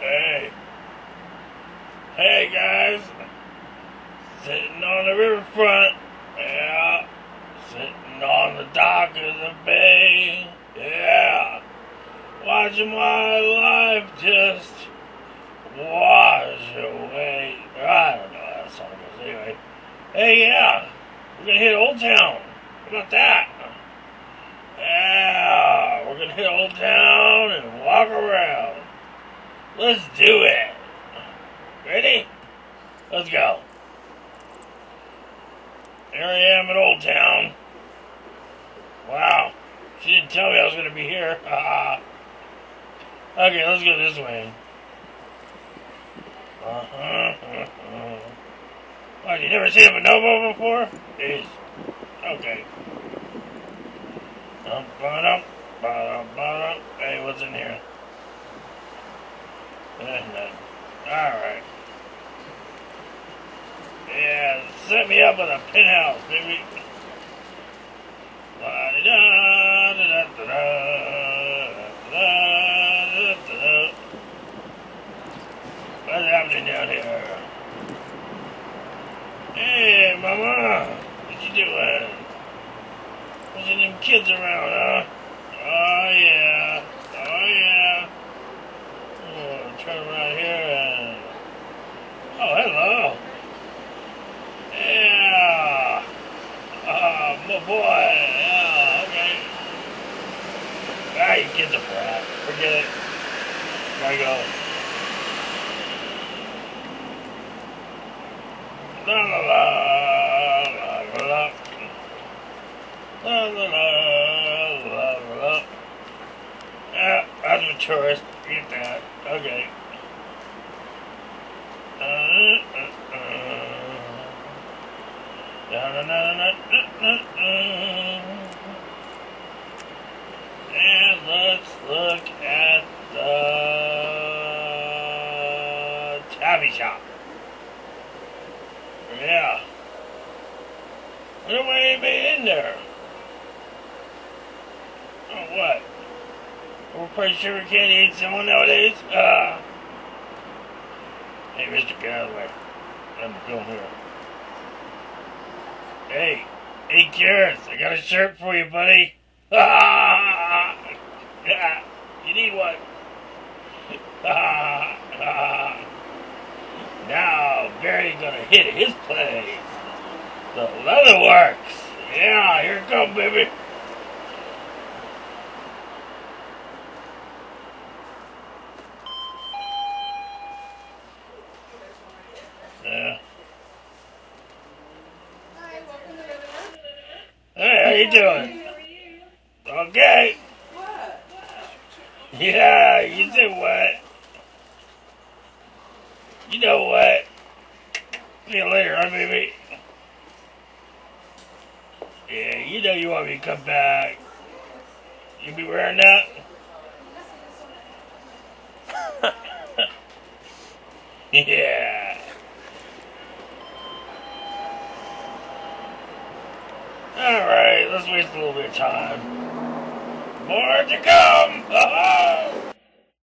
Hey. Hey guys. Sitting on the riverfront. Yeah. Sitting on the dock of the bay. Yeah. Watching my life just wash away. I don't know how that song goes anyway. Hey, yeah. We're going to hit Old Town. How about that? Yeah. We're going to hit Old Town and walk around. Let's do it. Ready? Let's go. Here I am at Old Town. Wow. She didn't tell me I was going to be here. Okay, let's go this way. Oh, you never seen a bonobo before? Jeez. Okay. Hey, what's in here? Nothing. Alright. Yeah, set me up with a penthouse, baby. What's happening down here? Hey, mama, what you doing? Watching them kids around, huh? Oh, yeah. Oh, yeah. Oh, turn around here and... Oh, hello. Yeah. My boy. Yeah, okay. Ah, you kids are brat. Forget it. Gotta go. La la la la la la la la la la. Yeah, that's a tourist. Get that. Okay. And let's look at the tabby shop. Yeah. I don't want anybody in there. Oh, what? We're pretty sure we can't eat someone nowadays. Hey, Mr. Get out of the way. I'm film here. Hey, Curious, I got a shirt for you, buddy. Yeah, you need one. Now, Barry's gonna hit his place. The Leatherworks. Yeah, here it comes, baby. Yeah. Hi, welcome to Riverfront. Hey, how you doing? How are you? Okay. What? Yeah, you did what? You know what? See you later, huh, baby? Yeah, you know you want me to come back. You be wearing that? Yeah. Alright, let's waste a little bit of time. More to come!